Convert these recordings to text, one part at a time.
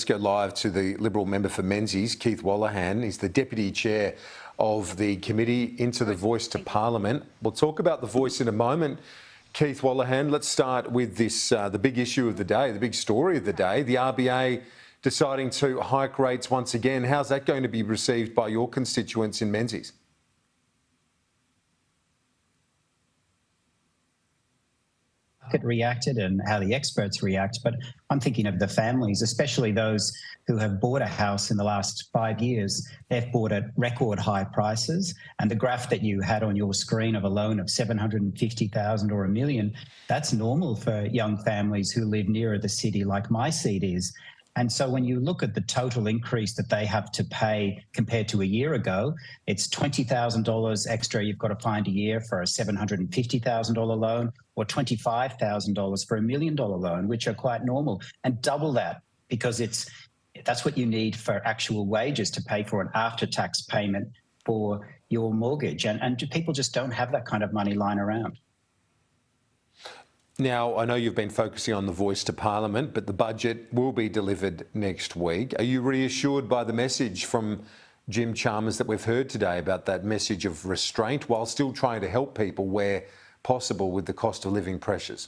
go live to the Liberal member for Menzies, Keith Wolohan. He's the Deputy Chair of the Committee into the Voice to Parliament. We'll talk about the Voice in a moment. Keith Wolohan, let's start with this, the big issue of the day, the big story of the day, the RBA deciding to hike rates once again. How's that going to be received by your constituents in Menzies? It reacted and how the experts react, but I'm thinking of the families, especially those who have bought a house in the last 5 years. They've bought at record high prices, and the graph that you had on your screen of a loan of $750,000 or $1 million, that's normal for young families who live nearer the city like my seat is. And so when you look at the total increase that they have to pay compared to a year ago, it's $20,000 extra you've got to find a year for a $750,000 loan, or $25,000 for $1 million loan, which are quite normal, and double that because that's what you need for actual wages to pay for an after-tax payment for your mortgage. And people just don't have that kind of money lying around. Now, I know you've been focusing on the Voice to Parliament, but the budget will be delivered next week. Are you reassured by the message from Jim Chalmers that we've heard today about that message of restraint while still trying to help people where possible with the cost of living pressures?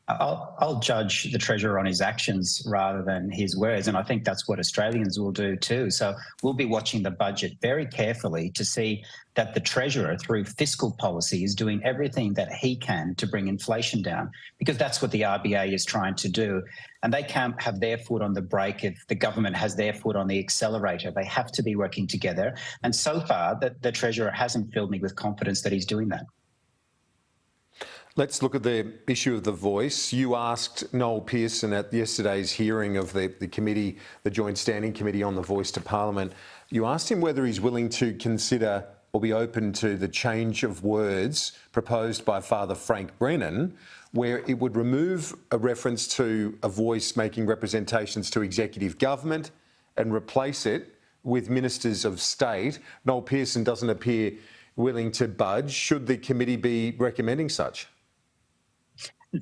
I'll judge the Treasurer on his actions rather than his words, and I think that's what Australians will do too. So we'll be watching the budget very carefully to see that the Treasurer, through fiscal policy, is doing everything that he can to bring inflation down, because that's what the RBA is trying to do. And they can't have their foot on the brake if the government has their foot on the accelerator. They have to be working together. And so far, the Treasurer hasn't filled me with confidence that he's doing that. Let's look at the issue of the Voice. You asked Noel Pearson at yesterday's hearing of the committee, the Joint Standing Committee on the Voice to Parliament, you asked him whether he's willing to consider or be open to the change of words proposed by Father Frank Brennan, where it would remove a reference to a voice making representations to executive government and replace it with ministers of state. Noel Pearson doesn't appear willing to budge. Should the committee be recommending such?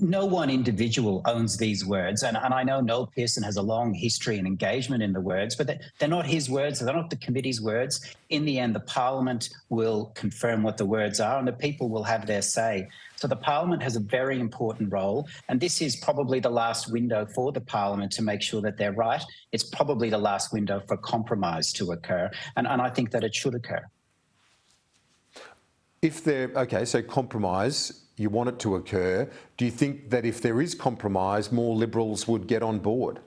No one individual owns these words, and I know Noel Pearson has a long history and engagement in the words, but they're not his words, they're not the committee's words. In the end, the Parliament will confirm what the words are and the people will have their say. So the Parliament has a very important role, and this is probably the last window for the Parliament to make sure that they're right. It's probably the last window for compromise to occur, and I think that it should occur. So compromise, you want it to occur. Do you think that if there is compromise, more Liberals would get on board?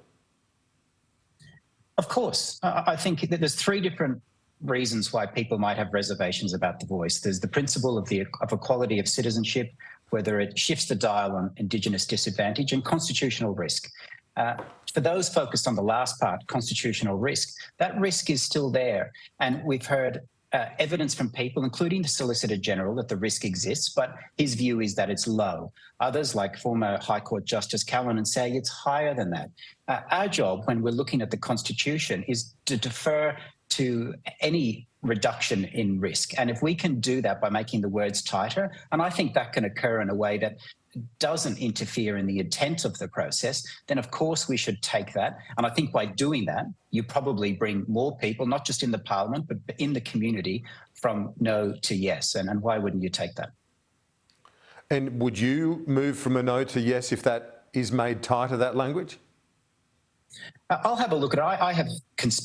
Of course. I think that there's three different reasons why people might have reservations about the Voice. There's the principle of equality of citizenship, whether it shifts the dial on Indigenous disadvantage, and constitutional risk. For those focused on the last part, constitutional risk, that risk is still there. And we've heard evidence from people, including the Solicitor General, that the risk exists, but his view is that it's low. Others, like former High Court Justice Callanan, say it's higher than that. Our job, when we're looking at the Constitution, is to defer to any reduction in risk. And if we can do that by making the words tighter, and I think that can occur in a way that doesn't interfere in the intent of the process, then of course we should take that. And I think by doing that, you probably bring more people, not just in the Parliament, but in the community, from no to yes. And why wouldn't you take that? And would you move from a no to yes if that is made tighter, that language? I'll have a look at it. I have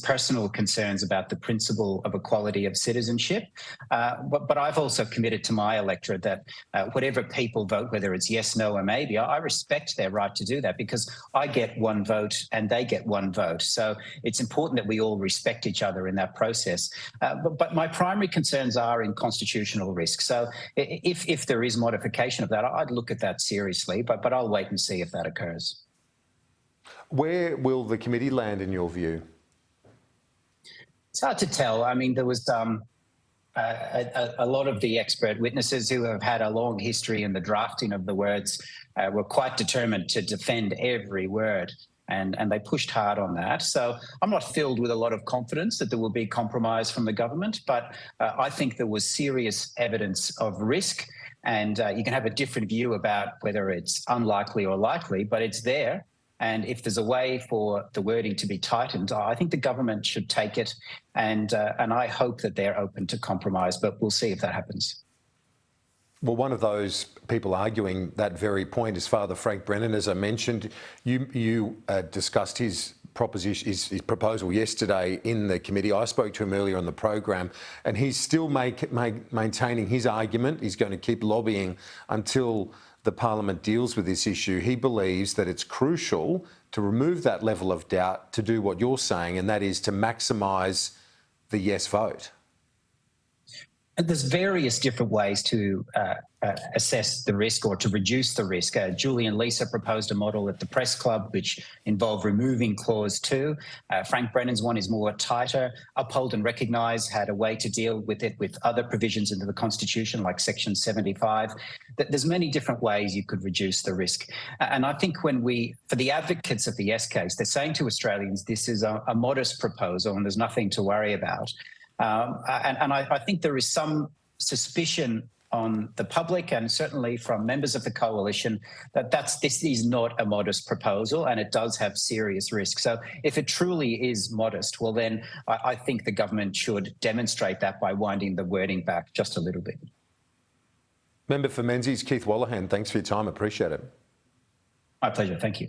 personal concerns about the principle of equality of citizenship, but I've also committed to my electorate that whatever people vote, whether it's yes, no, or maybe, I respect their right to do that, because I get one vote and they get one vote. So it's important that we all respect each other in that process. But my primary concerns are in constitutional risk. So if there is modification of that, I'd look at that seriously, but I'll wait and see if that occurs. Where will the committee land in your view? It's hard to tell. I mean, there was a lot of the expert witnesses who have had a long history in the drafting of the words were quite determined to defend every word, and they pushed hard on that. So I'm not filled with a lot of confidence that there will be compromise from the government, but I think there was serious evidence of risk, and you can have a different view about whether it's unlikely or likely, but it's there. And if there's a way for the wording to be tightened, I think the government should take it. And I hope that they're open to compromise, but we'll see if that happens. Well, one of those people arguing that very point is Father Frank Brennan. As I mentioned, you discussed his proposition, his proposal yesterday in the committee. I spoke to him earlier on the program, and he's still maintaining his argument. He's going to keep lobbying until the Parliament deals with this issue. He believes that it's crucial to remove that level of doubt to do what you're saying, and that is to maximise the yes vote. And there's various different ways to assess the risk or to reduce the risk. Julie and Lisa proposed a model at the Press Club which involved removing Clause 2. Frank Brennan's one is more tighter. Uphold and Recognise had a way to deal with it with other provisions into the Constitution, like Section 75. There's many different ways you could reduce the risk. And I think for the advocates of the yes case, they're saying to Australians, this is a modest proposal and there's nothing to worry about. And I think there is some suspicion on the public and certainly from members of the coalition that this is not a modest proposal and it does have serious risks. So if it truly is modest, well then I think the government should demonstrate that by winding the wording back just a little bit. Member for Menzies, Keith Wolohan, thanks for your time. Appreciate it. My pleasure. Thank you.